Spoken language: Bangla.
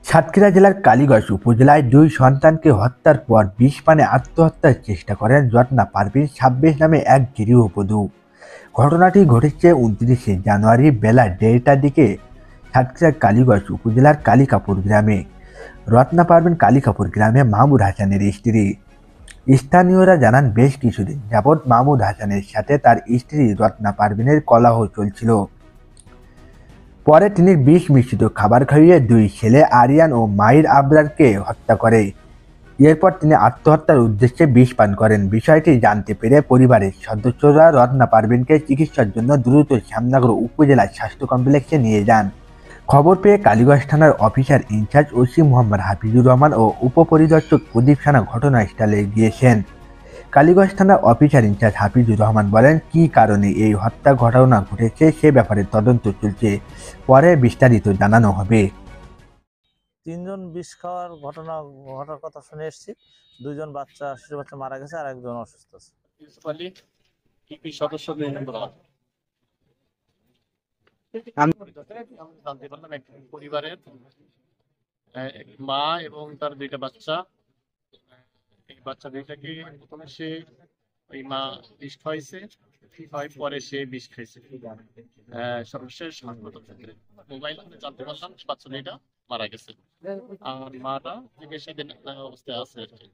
সাতক্ষীরা জেলার কালীগঞ্জ উপজেলায় দুই সন্তানকে হত্যার পর বিষ পানে আত্মহত্যার চেষ্টা করেন রত্না পারভীন ২৬ নামে এক গৃহবধূ। ঘটনাটি ঘটেছে ২৯শে জানুয়ারি বেলা ১:৩০টার দিকে সাতক্ষীরার কালীগঞ্জ উপজেলার কালিকাপুর গ্রামে। রত্না পারভীন কালিকাপুর গ্রামে মাহমুদ হাসানের স্ত্রী। স্থানীয়রা জানান বেশ কিছুদিন যাবৎ মাহমুদ হাসানের সাথে তার স্ত্রী রত্না পারভীনের কলহ চলছিল। পরে তিনি বিষ মিশ্রিত খাবার খাইয়ে দুই ছেলে আরিয়ান ও মাহির আবরারকে হত্যা করে। এরপর তিনি আত্মহত্যার উদ্দেশ্যে বিষ পান করেন। বিষয়টি জানতে পেরে পরিবারের সদস্যরা রত্না পারভীনকে চিকিৎসার জন্য দ্রুত শ্যামনগর উপজেলা স্বাস্থ্য কমপ্লেক্সে নিয়ে যান। খবর পেয়ে কালীগঞ্জ থানার officer in charge OC Mohammad Hafizur Rahman ও উপপরিদর্শক প্রদীপ সানা ঘটনাস্থলে গিয়েছেন। কালীগঞ্জ থানার অফিসার ইনচার্জ হাফিজুর রহমান বলেন, কী কারণে এই হত্যা ঘটনা ঘটেছে সে ব্যাপারে তদন্ত চলছে, পরে বিস্তারিত জানানো হবে। তিনজন বিষ খাওয়ার ঘটার কথা শুনে এসেছি। দুইজন শিশু বাচ্চা মারা গেছে আর একজন অসুস্থ আছে। জানতে পারলাম এক পরিবারের মা এবং তার দুইটা বাচ্চা। এই বাচ্চা দুইটাকে প্রথমে ওই মা বিষ খাওয়াইছে, পরে সে বিষ খাইছে। সর্বশেষ হাসপাতাল থেকে মোবাইল জানতে পারলাম বাচ্চা দুইটা মারা গেছে আর মাটা চিকিৎসাধীন অবস্থায় আছে আর কি।